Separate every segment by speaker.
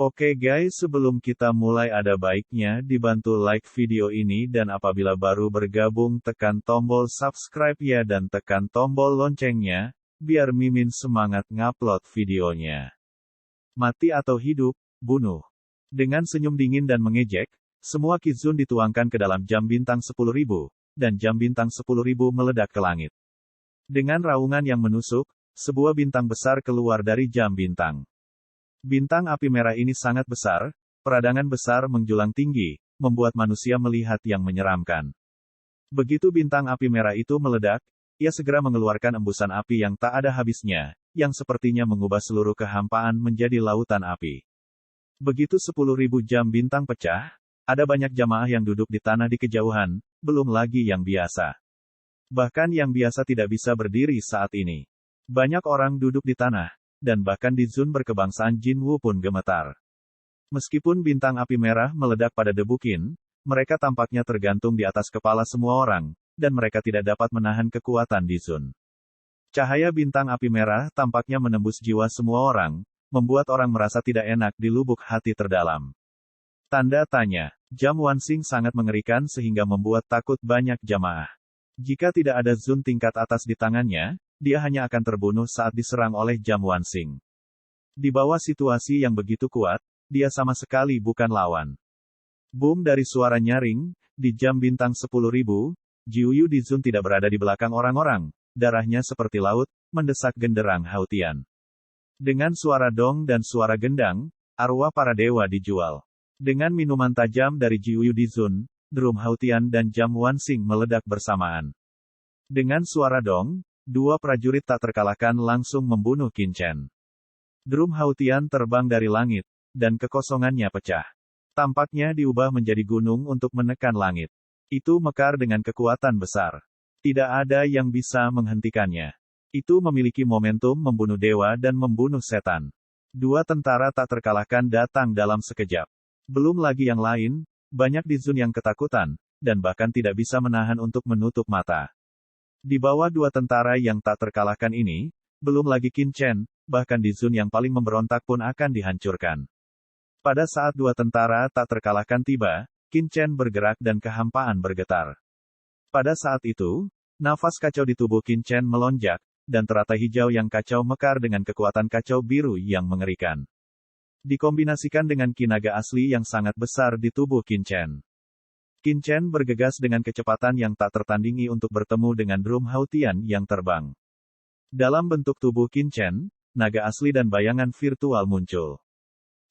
Speaker 1: Oke guys, sebelum kita mulai ada baiknya dibantu like video ini dan apabila baru bergabung tekan tombol subscribe ya dan tekan tombol loncengnya, biar Mimin semangat ngupload videonya. Mati atau hidup, bunuh. Dengan senyum dingin dan mengejek, semua kizun dituangkan ke dalam jam bintang 10.000, dan jam bintang 10.000 meledak ke langit. Dengan raungan yang menusuk, sebuah bintang besar keluar dari jam bintang. Bintang api merah ini sangat besar, peradangan besar menjulang tinggi, membuat manusia melihat yang menyeramkan. Begitu bintang api merah itu meledak, ia segera mengeluarkan embusan api yang tak ada habisnya, yang sepertinya mengubah seluruh kehampaan menjadi lautan api. Begitu 10.000 jam bintang pecah, ada banyak jamaah yang duduk di tanah di kejauhan, belum lagi yang biasa. Bahkan yang biasa tidak bisa berdiri saat ini. Banyak orang duduk di tanah, dan bahkan di zon berkebangsaan Jinwu pun gemetar. Meskipun bintang api merah meledak pada debu Qin, mereka tampaknya tergantung di atas kepala semua orang, dan mereka tidak dapat menahan kekuatan di zon. Cahaya bintang api merah tampaknya menembus jiwa semua orang, membuat orang merasa tidak enak di lubuk hati terdalam. Tanda tanya, jam Wansing sangat mengerikan sehingga membuat takut banyak jamaah. Jika tidak ada zon tingkat atas di tangannya, dia hanya akan terbunuh saat diserang oleh jam Wansing. Di bawah situasi yang begitu kuat, dia sama sekali bukan lawan. Boom dari suara nyaring, di jam bintang 10.000, Jiuyu Dizun tidak berada di belakang orang-orang, darahnya seperti laut, mendesak genderang Hautian. Dengan suara dong dan suara gendang, arwah para dewa dijual. Dengan minuman tajam dari Jiuyu Dizun, drum Hautian dan jam Wansing meledak bersamaan. Dengan suara dong, dua prajurit tak terkalahkan langsung membunuh Qin Chen. Drum Hautian terbang dari langit, dan kekosongannya pecah. Tampaknya diubah menjadi gunung untuk menekan langit. Itu mekar dengan kekuatan besar. Tidak ada yang bisa menghentikannya. Itu memiliki momentum membunuh dewa dan membunuh setan. Dua tentara tak terkalahkan datang dalam sekejap. Belum lagi yang lain, banyak di zon yang ketakutan, dan bahkan tidak bisa menahan untuk menutup mata. Di bawah dua tentara yang tak terkalahkan ini, belum lagi Qin Chen, bahkan di zon yang paling memberontak pun akan dihancurkan. Pada saat dua tentara tak terkalahkan tiba, Qin Chen bergerak dan kehampaan bergetar. Pada saat itu, nafas kacau di tubuh Qin Chen melonjak, dan teratai hijau yang kacau mekar dengan kekuatan kacau biru yang mengerikan. Dikombinasikan dengan ki naga asli yang sangat besar di tubuh Qin Chen. Qin Chen bergegas dengan kecepatan yang tak tertandingi untuk bertemu dengan drum Hautian yang terbang. Dalam bentuk tubuh Qin Chen, naga asli dan bayangan virtual muncul.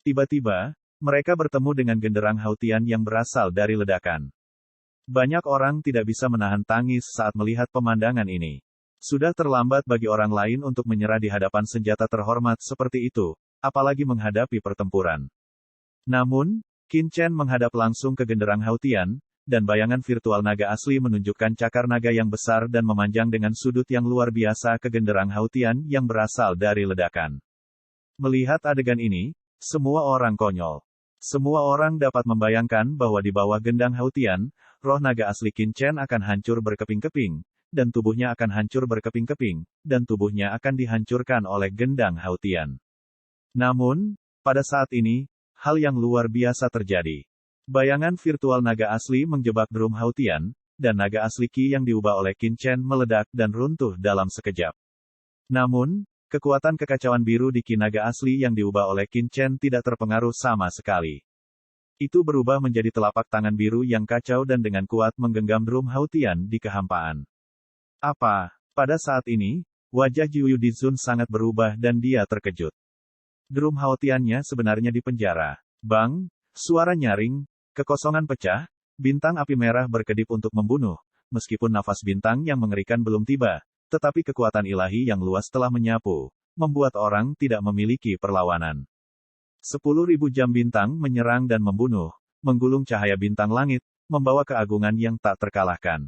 Speaker 1: Tiba-tiba, mereka bertemu dengan genderang Hautian yang berasal dari ledakan. Banyak orang tidak bisa menahan tangis saat melihat pemandangan ini. Sudah terlambat bagi orang lain untuk menyerah di hadapan senjata terhormat seperti itu, apalagi menghadapi pertempuran. Namun, Qin Chen menghadap langsung ke genderang Hautian, dan bayangan virtual naga asli menunjukkan cakar naga yang besar dan memanjang dengan sudut yang luar biasa ke genderang Hautian yang berasal dari ledakan. Melihat adegan ini, semua orang konyol. Semua orang dapat membayangkan bahwa di bawah gendang Hautian, roh naga asli Qin Chen akan hancur berkeping-keping, dan tubuhnya akan hancur berkeping-keping, dan tubuhnya akan dihancurkan oleh gendang Hautian. Namun, pada saat ini, hal yang luar biasa terjadi. Bayangan virtual naga asli menjebak drum Hautian, dan naga asli Qi yang diubah oleh Qin Chen meledak dan runtuh dalam sekejap. Namun, kekuatan kekacauan biru di Qi naga asli yang diubah oleh Qin Chen tidak terpengaruh sama sekali. Itu berubah menjadi telapak tangan biru yang kacau dan dengan kuat menggenggam drum Hautian di kehampaan. Apa? Pada saat ini, wajah Jiuyu Dizun sangat berubah dan dia terkejut. Drum Hautiannya sebenarnya di penjara. Bang, suara nyaring, kekosongan pecah, bintang api merah berkedip untuk membunuh, meskipun nafas bintang yang mengerikan belum tiba, tetapi kekuatan ilahi yang luas telah menyapu, membuat orang tidak memiliki perlawanan. 10.000 jam bintang menyerang dan membunuh, menggulung cahaya bintang langit, membawa keagungan yang tak terkalahkan.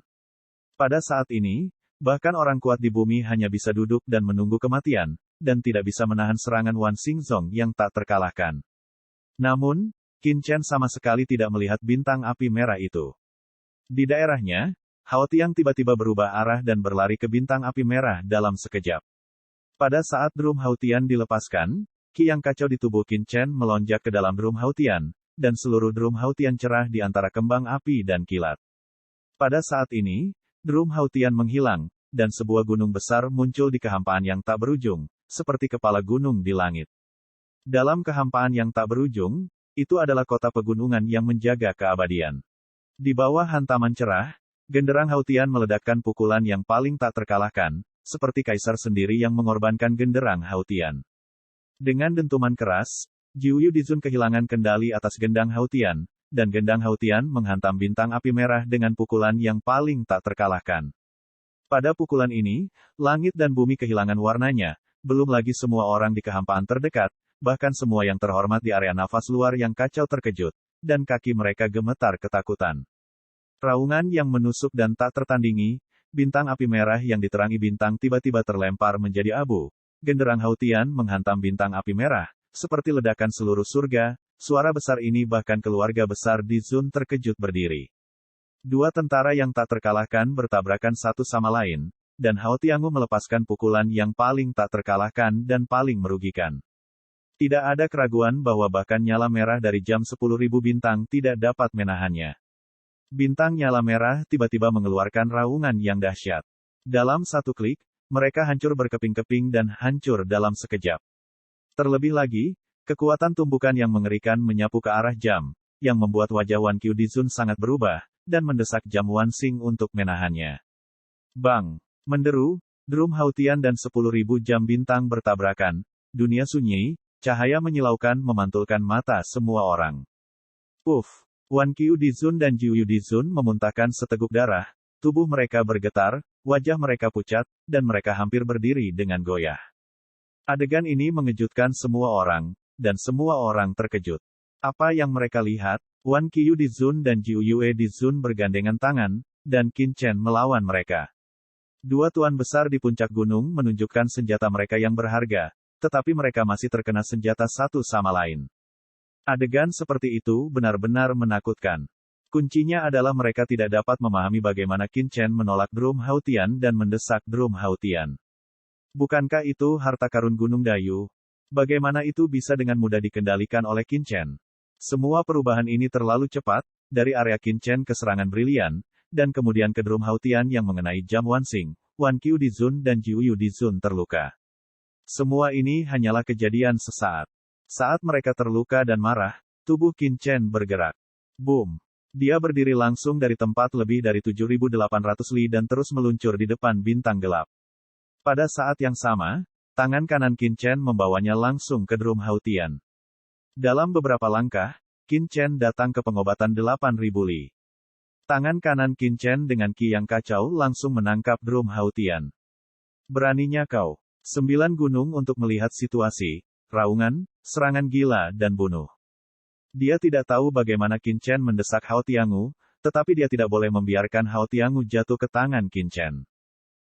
Speaker 1: Pada saat ini, bahkan orang kuat di bumi hanya bisa duduk dan menunggu kematian, dan tidak bisa menahan serangan Wan Xingzong yang tak terkalahkan. Namun, Qin Chen sama sekali tidak melihat bintang api merah itu. Di daerahnya, Hao Tiang tiba-tiba berubah arah dan berlari ke bintang api merah dalam sekejap. Pada saat drum Hao Tian dilepaskan, Qi yang kacau di tubuh Qin Chen melonjak ke dalam drum Haotian, dan seluruh drum Haotian cerah di antara kembang api dan kilat. Pada saat ini, drum Haotian menghilang, dan sebuah gunung besar muncul di kehampaan yang tak berujung, seperti kepala gunung di langit. Dalam kehampaan yang tak berujung, itu adalah kota pegunungan yang menjaga keabadian. Di bawah hantaman cerah, genderang Haotian meledakkan pukulan yang paling tak terkalahkan, seperti kaisar sendiri yang mengorbankan genderang Haotian. Dengan dentuman keras, Jiuyu Dizun kehilangan kendali atas gendang Haotian, dan gendang Haotian menghantam bintang api merah dengan pukulan yang paling tak terkalahkan. Pada pukulan ini, langit dan bumi kehilangan warnanya, belum lagi semua orang di kehampaan terdekat, bahkan semua yang terhormat di area nafas luar yang kacau terkejut, dan kaki mereka gemetar ketakutan. Raungan yang menusuk dan tak tertandingi, bintang api merah yang diterangi bintang tiba-tiba terlempar menjadi abu. Genderang Haotian menghantam bintang api merah, seperti ledakan seluruh surga. Suara besar ini bahkan keluarga besar Dizun terkejut berdiri. Dua tentara yang tak terkalahkan bertabrakan satu sama lain, dan Haotiangu melepaskan pukulan yang paling tak terkalahkan dan paling merugikan. Tidak ada keraguan bahwa bahkan nyala merah dari jam 10.000 bintang tidak dapat menahannya. Bintang nyala merah tiba-tiba mengeluarkan raungan yang dahsyat. Dalam satu klik, mereka hancur berkeping-keping dan hancur dalam sekejap. Terlebih lagi, kekuatan tumbukan yang mengerikan menyapu ke arah jam, yang membuat wajah Wan Qiu Dizun sangat berubah, dan mendesak jam Wan Xing untuk menahannya. Bang! Menderu, drum Haotian dan 10.000 jam bintang bertabrakan, dunia sunyi, cahaya menyilaukan memantulkan mata semua orang. Puff! Wan Qiu Dizun dan Jiuyu Dizun memuntahkan seteguk darah, tubuh mereka bergetar, wajah mereka pucat, dan mereka hampir berdiri dengan goyah. Adegan ini mengejutkan semua orang, dan semua orang terkejut. Apa yang mereka lihat? Wan Qiu Dizun dan Jiuyu Dizun bergandengan tangan, dan Qin Chen melawan mereka. Dua tuan besar di puncak gunung menunjukkan senjata mereka yang berharga, tetapi mereka masih terkena senjata satu sama lain. Adegan seperti itu benar-benar menakutkan. Kuncinya adalah mereka tidak dapat memahami bagaimana Qin Chen menolak drum Haotian dan mendesak drum Haotian. Bukankah itu harta karun Gunung Dayu? Bagaimana itu bisa dengan mudah dikendalikan oleh Qin Chen? Semua perubahan ini terlalu cepat, dari area Qin Chen ke serangan brilian, dan kemudian ke drum Haotian yang mengenai jam Wan Xing, Wan Qiu Dizun dan Jiuyu Dizun terluka. Semua ini hanyalah kejadian sesaat. Saat mereka terluka dan marah, tubuh Qin Chen bergerak. Boom! Dia berdiri langsung dari tempat lebih dari 7.800 li dan terus meluncur di depan bintang gelap. Pada saat yang sama, tangan kanan Qin Chen membawanya langsung ke drum Haotian. Dalam beberapa langkah, Qin Chen datang ke pengobatan 8.000 li. Tangan kanan Qin Chen dengan Qi yang kacau langsung menangkap drum Haotian. Beraninya kau, 9 gunung untuk melihat situasi, raungan, serangan gila dan bunuh. Dia tidak tahu bagaimana Qin Chen mendesak Haotiangu, tetapi dia tidak boleh membiarkan Haotiangu jatuh ke tangan Qin Chen.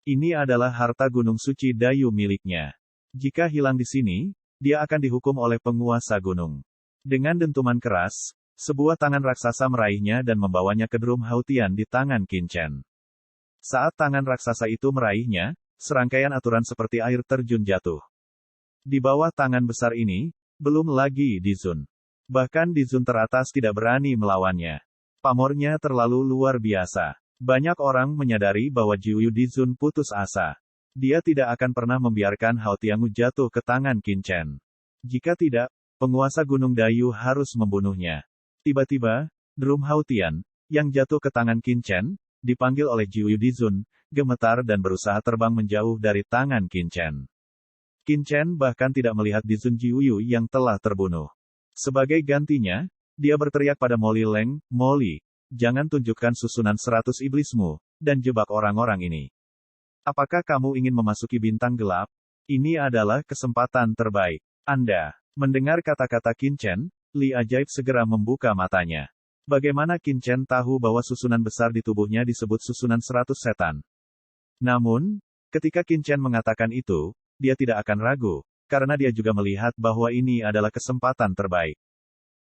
Speaker 1: Ini adalah harta gunung suci Dayu miliknya. Jika hilang di sini, dia akan dihukum oleh penguasa gunung. Dengan dentuman keras, sebuah tangan raksasa meraihnya dan membawanya ke drum Haotian di tangan Qin Chen. Saat tangan raksasa itu meraihnya, serangkaian aturan seperti air terjun jatuh. Di bawah tangan besar ini, belum lagi Dizun. Bahkan Dizun teratas tidak berani melawannya. Pamornya terlalu luar biasa. Banyak orang menyadari bahwa Jiuyu Dizun putus asa. Dia tidak akan pernah membiarkan Haotiangu jatuh ke tangan Qin Chen. Jika tidak, penguasa Gunung Dayu harus membunuhnya. Tiba-tiba, drum Haotian, yang jatuh ke tangan Qin Chen, dipanggil oleh Jiuyu Dizun, gemetar dan berusaha terbang menjauh dari tangan Qin Chen. Qin Chen bahkan tidak melihat Dizun Jiuyu yang telah terbunuh. Sebagai gantinya, dia berteriak pada Molly Leng, "Molly, jangan tunjukkan susunan 100 iblismu, dan jebak orang-orang ini. Apakah kamu ingin memasuki bintang gelap? Ini adalah kesempatan terbaik Anda." Mendengar kata-kata Qin Chen, Li Ajaib segera membuka matanya. Bagaimana Qin Chen tahu bahwa susunan besar di tubuhnya disebut susunan 100 setan? Namun, ketika Qin Chen mengatakan itu, dia tidak akan ragu, karena dia juga melihat bahwa ini adalah kesempatan terbaik.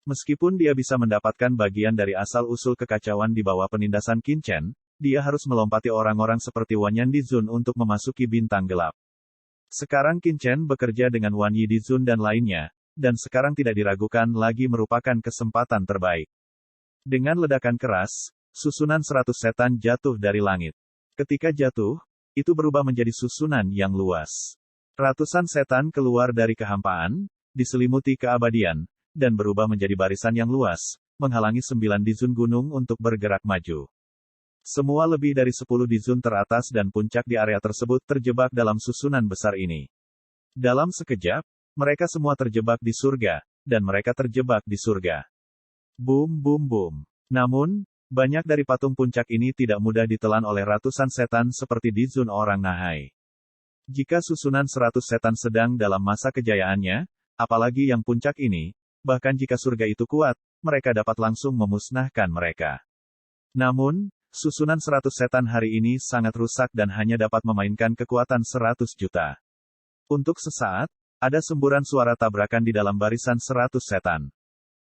Speaker 1: Meskipun dia bisa mendapatkan bagian dari asal-usul kekacauan di bawah penindasan Qin Chen, dia harus melompati orang-orang seperti Wanyan Dizun untuk memasuki bintang gelap. Sekarang Qin Chen bekerja dengan Wan Yi Dizun dan lainnya, dan sekarang tidak diragukan lagi merupakan kesempatan terbaik. Dengan ledakan keras, susunan 100 setan jatuh dari langit. Ketika jatuh, itu berubah menjadi susunan yang luas. Ratusan setan keluar dari kehampaan, diselimuti keabadian, dan berubah menjadi barisan yang luas, menghalangi 9 dizun gunung untuk bergerak maju. Semua lebih dari 10 dizun teratas dan puncak di area tersebut terjebak dalam susunan besar ini. Dalam sekejap, mereka semua terjebak di surga, dan mereka terjebak di surga. Boom boom boom. Namun, banyak dari patung puncak ini tidak mudah ditelan oleh ratusan setan seperti Dizun orang Nahai. Jika susunan 100 setan sedang dalam masa kejayaannya, apalagi yang puncak ini, bahkan jika surga itu kuat, mereka dapat langsung memusnahkan mereka. Namun, susunan 100 setan hari ini sangat rusak dan hanya dapat memainkan kekuatan 100 juta. Untuk sesaat, ada semburan suara tabrakan di dalam barisan 100 setan.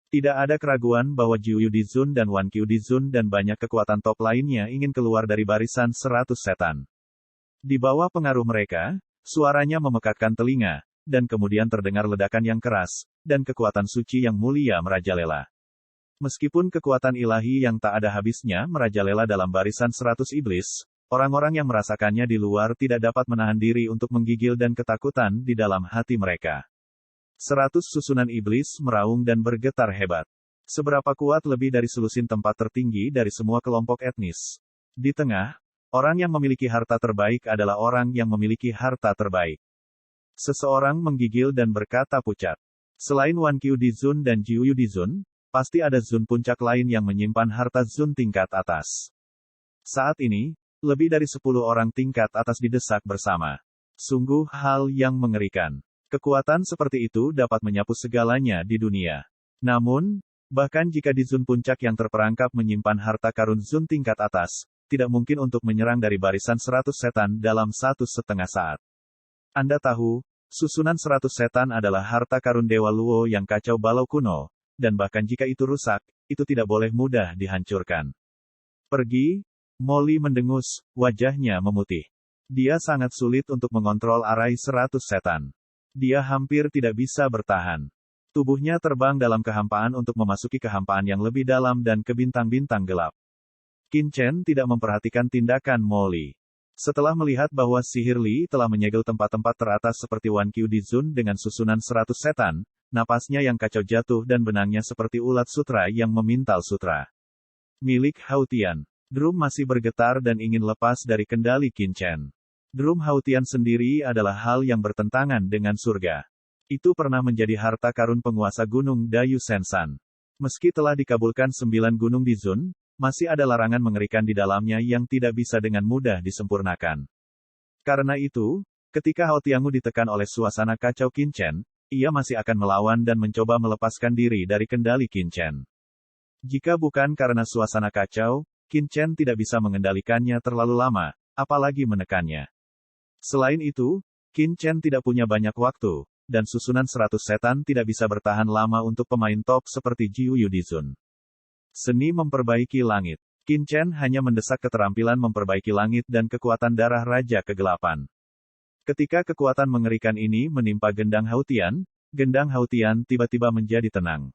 Speaker 1: Tidak ada keraguan bahwa Jiuyu Dizun dan Wan Qiu Dizun dan banyak kekuatan top lainnya ingin keluar dari barisan 100 setan. Di bawah pengaruh mereka, suaranya memekakkan telinga, dan kemudian terdengar ledakan yang keras, dan kekuatan suci yang mulia merajalela. Meskipun kekuatan ilahi yang tak ada habisnya merajalela dalam barisan 100 iblis, orang-orang yang merasakannya di luar tidak dapat menahan diri untuk menggigil dan ketakutan di dalam hati mereka. 100 susunan iblis meraung dan bergetar hebat. Seberapa kuat lebih dari selusin tempat tertinggi dari semua kelompok etnis. Di tengah, orang yang memiliki harta terbaik adalah orang yang memiliki harta terbaik. Seseorang menggigil dan berkata pucat. Selain Wan Qiu Dizun dan Jiuyu Dizun, pasti ada Zun puncak lain yang menyimpan harta Zun tingkat atas. Saat ini, lebih dari 10 orang tingkat atas didesak bersama. Sungguh hal yang mengerikan. Kekuatan seperti itu dapat menyapu segalanya di dunia. Namun, bahkan jika di Zun puncak yang terperangkap menyimpan harta karun Zun tingkat atas, tidak mungkin untuk menyerang dari barisan 100 setan dalam 1,5 saat. Anda tahu, susunan 100 setan adalah harta karun Dewa Luo yang kacau balau kuno, dan bahkan jika itu rusak, itu tidak boleh mudah dihancurkan. Pergi, Molly mendengus, wajahnya memutih. Dia sangat sulit untuk mengontrol arai 100 setan. Dia hampir tidak bisa bertahan. Tubuhnya terbang dalam kehampaan untuk memasuki kehampaan yang lebih dalam dan ke bintang-bintang gelap. Qin Chen tidak memperhatikan tindakan Molly. Setelah melihat bahwa sihir Li telah menyegel tempat-tempat teratas seperti Wan Qiu Dizun dengan susunan 100 setan, napasnya yang kacau jatuh dan benangnya seperti ulat sutra yang memintal sutra. Milik Hautian. Drum masih bergetar dan ingin lepas dari kendali Qin Chen. Drum Hautian sendiri adalah hal yang bertentangan dengan surga. Itu pernah menjadi harta karun penguasa gunung Dayu Sensan. Meski telah dikabulkan 9 gunung di Zun, masih ada larangan mengerikan di dalamnya yang tidak bisa dengan mudah disempurnakan. Karena itu, ketika Haotiangu ditekan oleh suasana kacau Qin Chen, ia masih akan melawan dan mencoba melepaskan diri dari kendali Qin Chen. Jika bukan karena suasana kacau, Qin Chen tidak bisa mengendalikannya terlalu lama, apalagi menekannya. Selain itu, Qin Chen tidak punya banyak waktu, dan susunan 100 setan tidak bisa bertahan lama untuk pemain top seperti Jiuyu Dizun. Seni memperbaiki langit. Qin Chen hanya mendesak keterampilan memperbaiki langit dan kekuatan darah Raja Kegelapan. Ketika kekuatan mengerikan ini menimpa Gendang Hautian tiba-tiba menjadi tenang.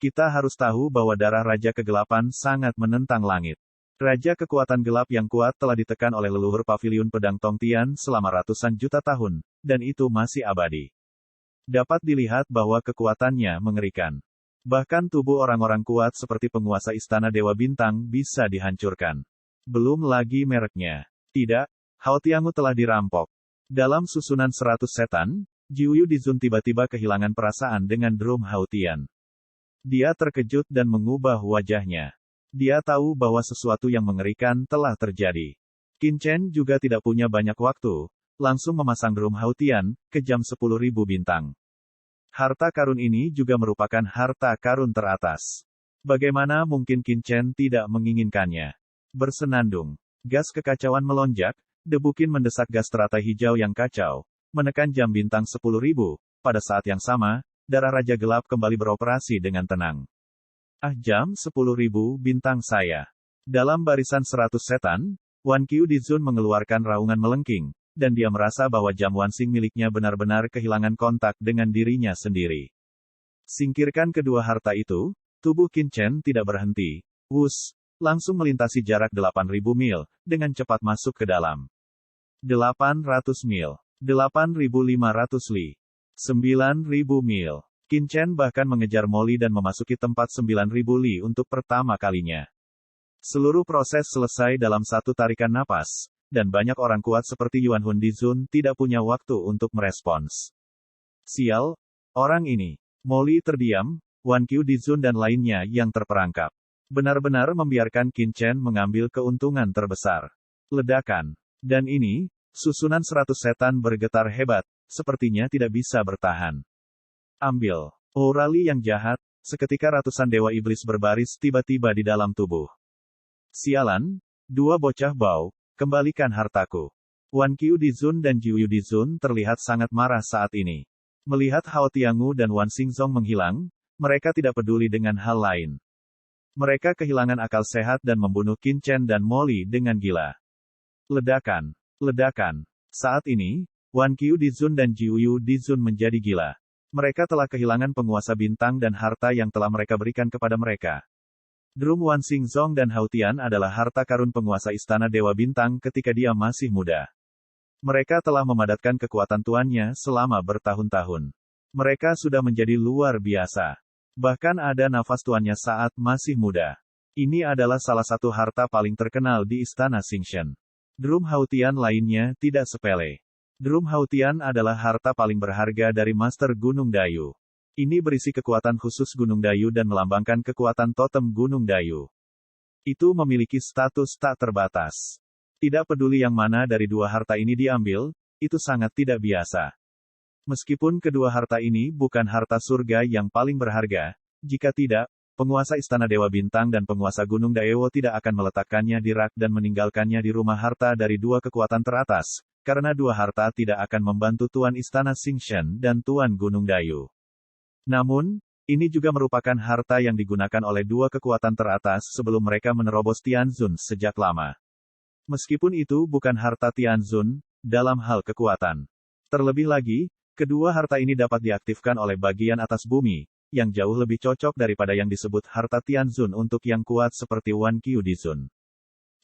Speaker 1: Kita harus tahu bahwa darah Raja Kegelapan sangat menentang langit. Raja kekuatan gelap yang kuat telah ditekan oleh leluhur paviliun pedang Tongtian selama ratusan juta tahun, dan itu masih abadi. Dapat dilihat bahwa kekuatannya mengerikan. Bahkan tubuh orang-orang kuat seperti penguasa Istana Dewa Bintang bisa dihancurkan. Belum lagi mereknya. Tidak, Haotiangu telah dirampok. Dalam susunan 100 setan, Jiuyu Dizun tiba-tiba kehilangan perasaan dengan Drum Hautian. Dia terkejut dan mengubah wajahnya. Dia tahu bahwa sesuatu yang mengerikan telah terjadi. Qin Chen juga tidak punya banyak waktu, langsung memasang Drum Hautian, ke jam 10.000 bintang. Harta karun ini juga merupakan harta karun teratas. Bagaimana mungkin Qin Chen tidak menginginkannya? Bersenandung. Gas kekacauan melonjak, debu Qin mendesak gas teratai hijau yang kacau, menekan jam bintang 10.000, pada saat yang sama, darah Raja Gelap kembali beroperasi dengan tenang. Jam 10.000 bintang saya. Dalam barisan 100 setan, Wan Qiu Dizun mengeluarkan raungan melengking, dan dia merasa bahwa jam Wansing miliknya benar-benar kehilangan kontak dengan dirinya sendiri. Singkirkan kedua harta itu, tubuh Qin Chen tidak berhenti. Wus, langsung melintasi jarak 8.000 mil, dengan cepat masuk ke dalam. 800 mil. 8.500 li. 9.000 mil. Qin Chen bahkan mengejar Molly dan memasuki tempat 9.000 li untuk pertama kalinya. Seluruh proses selesai dalam satu tarikan napas, dan banyak orang kuat seperti Yuan Hun Dizun tidak punya waktu untuk merespons. Sial, orang ini. Molly terdiam, Wan Qiu Dizun dan lainnya yang terperangkap. Benar-benar membiarkan Qin Chen mengambil keuntungan terbesar. Ledakan. Dan ini, susunan 100 setan bergetar hebat, sepertinya tidak bisa bertahan. Ambil. Aurali yang jahat, seketika ratusan dewa iblis berbaris tiba-tiba di dalam tubuh. Sialan, dua bocah bau, kembalikan hartaku. Wan Qiu Dizun dan Jiu Yu Dizun terlihat sangat marah saat ini. Melihat Hao Tiangu dan Wan Xingzong menghilang, mereka tidak peduli dengan hal lain. Mereka kehilangan akal sehat dan membunuh Qin Chen dan Molly dengan gila. Ledakan. Ledakan. Saat ini, Wan Qiu Dizun dan Jiu Yu Dizun menjadi gila. Mereka telah kehilangan penguasa bintang dan harta yang telah mereka berikan kepada mereka. Drum Wan Xingzong dan Hao Tian adalah harta karun penguasa Istana Dewa Bintang ketika dia masih muda. Mereka telah memadatkan kekuatan tuannya selama bertahun-tahun. Mereka sudah menjadi luar biasa. Bahkan ada nafas tuannya saat masih muda. Ini adalah salah satu harta paling terkenal di Istana Xingshen. Drum Hao Tian lainnya tidak sepele. Drum Hao Tian adalah harta paling berharga dari Master Gunung Dayu. Ini berisi kekuatan khusus Gunung Dayu dan melambangkan kekuatan totem Gunung Dayu. Itu memiliki status tak terbatas. Tidak peduli yang mana dari dua harta ini diambil, itu sangat tidak biasa. Meskipun kedua harta ini bukan harta surga yang paling berharga, jika tidak, penguasa Istana Dewa Bintang dan penguasa Gunung Daewo tidak akan meletakkannya di rak dan meninggalkannya di rumah harta dari dua kekuatan teratas, karena dua harta tidak akan membantu Tuan Istana Xingshen dan Tuan Gunung Dayu. Namun, ini juga merupakan harta yang digunakan oleh dua kekuatan teratas sebelum mereka menerobos Tianzun sejak lama. Meskipun itu bukan harta Tianzun, dalam hal kekuatan. Terlebih lagi, kedua harta ini dapat diaktifkan oleh bagian atas bumi, yang jauh lebih cocok daripada yang disebut harta Tianzun untuk yang kuat seperti Wan Qiu Dizun.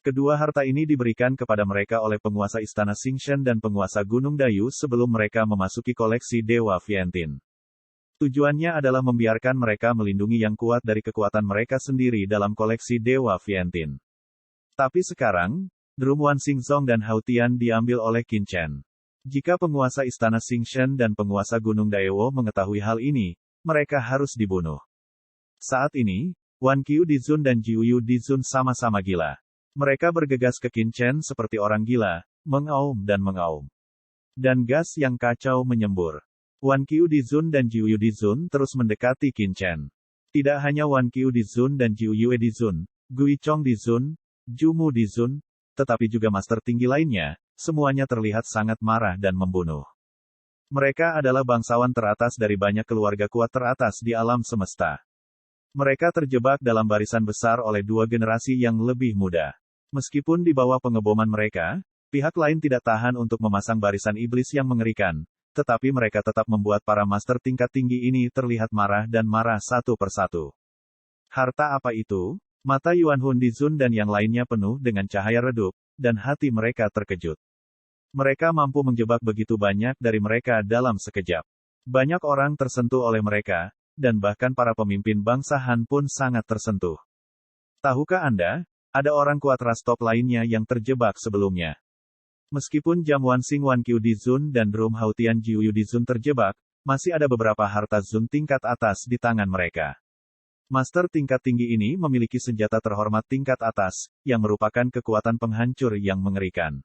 Speaker 1: Kedua harta ini diberikan kepada mereka oleh penguasa Istana Xingshen dan penguasa Gunung Dayu sebelum mereka memasuki koleksi Dewa Viantin. Tujuannya adalah membiarkan mereka melindungi yang kuat dari kekuatan mereka sendiri dalam koleksi Dewa Viantin. Tapi sekarang, Drum Wan Xingzong dan Hao Tian diambil oleh Qin Chen. Jika penguasa Istana Xingshen dan penguasa Gunung Daewo mengetahui hal ini, mereka harus dibunuh. Saat ini, Wan Qiu Dizun dan Jiu Yu Dizun sama-sama gila. Mereka bergegas ke Qin Chen seperti orang gila, mengaum dan mengaum. Dan gas yang kacau menyembur. Wan Qiu Dizun dan Jiu Yu Dizun terus mendekati Qin Chen. Tidak hanya Wan Qiu Dizun dan Jiu Yu Dizun, Gui Chong Dizun, Jumu Dizun, tetapi juga master tinggi lainnya, semuanya terlihat sangat marah dan membunuh. Mereka adalah bangsawan teratas dari banyak keluarga kuat teratas di alam semesta. Mereka terjebak dalam barisan besar oleh dua generasi yang lebih muda. Meskipun di bawah pengeboman mereka, pihak lain tidak tahan untuk memasang barisan iblis yang mengerikan, tetapi mereka tetap membuat para master tingkat tinggi ini terlihat marah dan marah satu persatu. Harta apa itu? Mata Yuan Hun Dizun dan yang lainnya penuh dengan cahaya redup, dan hati mereka terkejut. Mereka mampu menjebak begitu banyak dari mereka dalam sekejap. Banyak orang tersentuh oleh mereka, dan bahkan para pemimpin bangsa Han pun sangat tersentuh. Tahukah Anda, ada orang kuat ras top lainnya yang terjebak sebelumnya. Meskipun Jam Wansing Wan Qiu Dizun dan Drum Hao Tian Jiu Yu Dizun terjebak, masih ada beberapa harta Zun tingkat atas di tangan mereka. Master tingkat tinggi ini memiliki senjata terhormat tingkat atas, yang merupakan kekuatan penghancur yang mengerikan.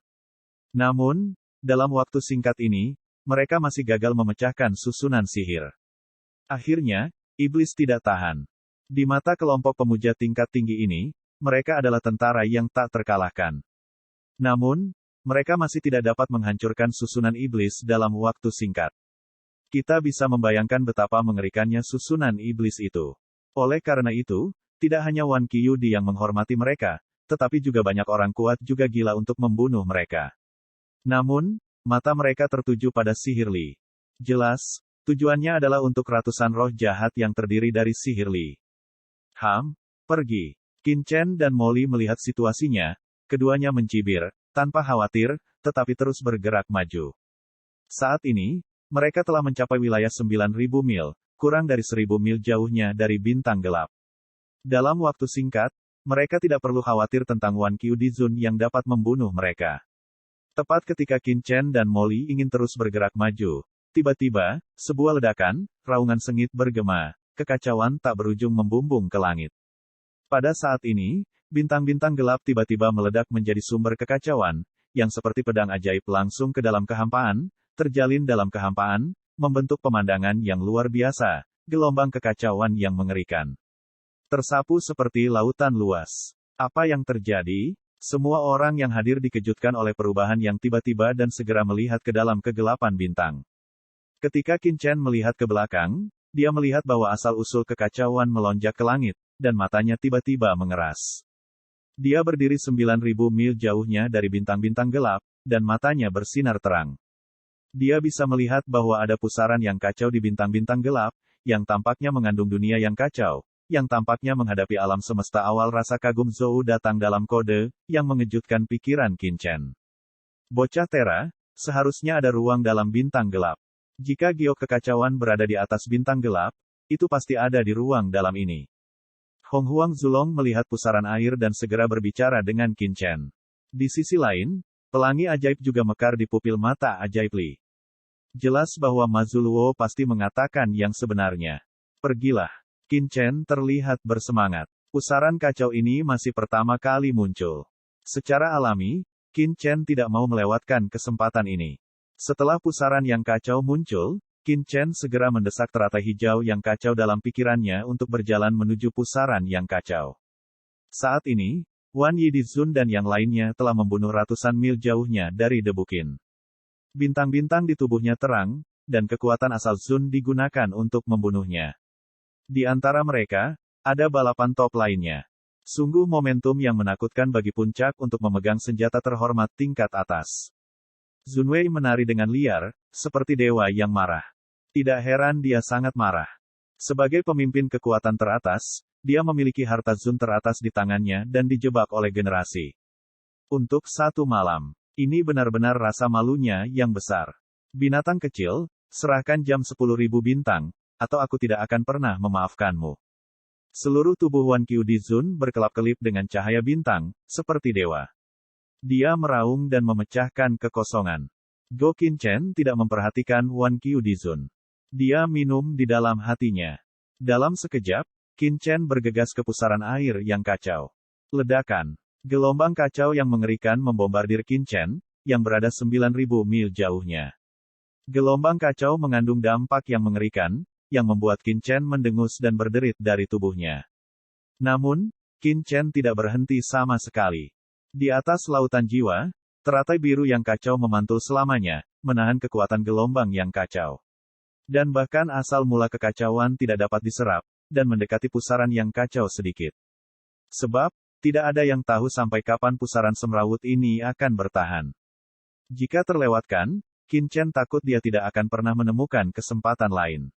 Speaker 1: Namun, dalam waktu singkat ini, mereka masih gagal memecahkan susunan sihir. Akhirnya, iblis tidak tahan. Di mata kelompok pemuja tingkat tinggi ini, mereka adalah tentara yang tak terkalahkan. Namun, mereka masih tidak dapat menghancurkan susunan iblis dalam waktu singkat. Kita bisa membayangkan betapa mengerikannya susunan iblis itu. Oleh karena itu, tidak hanya Wan Qiu yang menghormati mereka, tetapi juga banyak orang kuat juga gila untuk membunuh mereka. Namun, mata mereka tertuju pada sihir Li. Jelas, tujuannya adalah untuk ratusan roh jahat yang terdiri dari sihir Li. Pergi. Qin Chen dan Molly melihat situasinya, keduanya mencibir, tanpa khawatir, tetapi terus bergerak maju. Saat ini, mereka telah mencapai wilayah 9.000 mil, kurang dari 1.000 mil jauhnya dari bintang gelap. Dalam waktu singkat, mereka tidak perlu khawatir tentang Wan Qiu Dizun yang dapat membunuh mereka. Tepat ketika Qin Chen dan Molly ingin terus bergerak maju, tiba-tiba, sebuah ledakan, raungan sengit bergema, kekacauan tak berujung membumbung ke langit. Pada saat ini, bintang-bintang gelap tiba-tiba meledak menjadi sumber kekacauan, yang seperti pedang ajaib langsung ke dalam kehampaan, terjalin dalam kehampaan, membentuk pemandangan yang luar biasa, gelombang kekacauan yang mengerikan. Tersapu seperti lautan luas. Apa yang terjadi? Semua orang yang hadir dikejutkan oleh perubahan yang tiba-tiba dan segera melihat ke dalam kegelapan bintang. Ketika Qin Chen melihat ke belakang, dia melihat bahwa asal-usul kekacauan melonjak ke langit, dan matanya tiba-tiba mengeras. Dia berdiri 9.000 mil jauhnya dari bintang-bintang gelap, dan matanya bersinar terang. Dia bisa melihat bahwa ada pusaran yang kacau di bintang-bintang gelap, yang tampaknya mengandung dunia yang kacau, yang tampaknya menghadapi alam semesta awal. Rasa kagum Zhou datang dalam kode, yang mengejutkan pikiran Qin Chen. Bocah Tera, seharusnya ada ruang dalam bintang gelap. Jika giok kekacauan berada di atas bintang gelap, itu pasti ada di ruang dalam ini. Hong Huang Zulong melihat pusaran air dan segera berbicara dengan Qin Chen. Di sisi lain, pelangi ajaib juga mekar di pupil mata ajaib Li. Jelas bahwa Ma Zuluo pasti mengatakan yang sebenarnya. Pergilah. Qin Chen terlihat bersemangat. Pusaran kacau ini masih pertama kali muncul. Secara alami, Qin Chen tidak mau melewatkan kesempatan ini. Setelah pusaran yang kacau muncul, Qin Chen segera mendesak teratai hijau yang kacau dalam pikirannya untuk berjalan menuju pusaran yang kacau. Saat ini, Wan Yi Dizun dan yang lainnya telah membunuh ratusan mil jauhnya dari debu Qin. Bintang-bintang di tubuhnya terang, dan kekuatan asal Zun digunakan untuk membunuhnya. Di antara mereka, ada balapan top lainnya. Sungguh momentum yang menakutkan bagi puncak untuk memegang senjata terhormat tingkat atas. Zunwei menari dengan liar, seperti dewa yang marah. Tidak heran dia sangat marah. Sebagai pemimpin kekuatan teratas, dia memiliki harta Zun teratas di tangannya dan dijebak oleh generasi. Untuk satu malam, ini benar-benar rasa malunya yang besar. Binatang kecil, serahkan jam 10.000 bintang, atau aku tidak akan pernah memaafkanmu. Seluruh tubuh Wan Qiu Dizun berkelap-kelip dengan cahaya bintang, seperti dewa. Dia meraung dan memecahkan kekosongan. Go Qin Chen tidak memperhatikan Wan Qiu Dizun. Dia minum di dalam hatinya. Dalam sekejap, Qin Chen bergegas ke pusaran air yang kacau. Ledakan. Gelombang kacau yang mengerikan membombardir Qin Chen, yang berada 9.000 mil jauhnya. Gelombang kacau mengandung dampak yang mengerikan, yang membuat Qin Chen mendengus dan berderit dari tubuhnya. Namun, Qin Chen tidak berhenti sama sekali. Di atas lautan jiwa, teratai biru yang kacau memantul selamanya, menahan kekuatan gelombang yang kacau. Dan bahkan asal mula kekacauan tidak dapat diserap, dan mendekati pusaran yang kacau sedikit. Sebab, tidak ada yang tahu sampai kapan pusaran semrawut ini akan bertahan. Jika terlewatkan, Qin Chen takut dia tidak akan pernah menemukan kesempatan lain.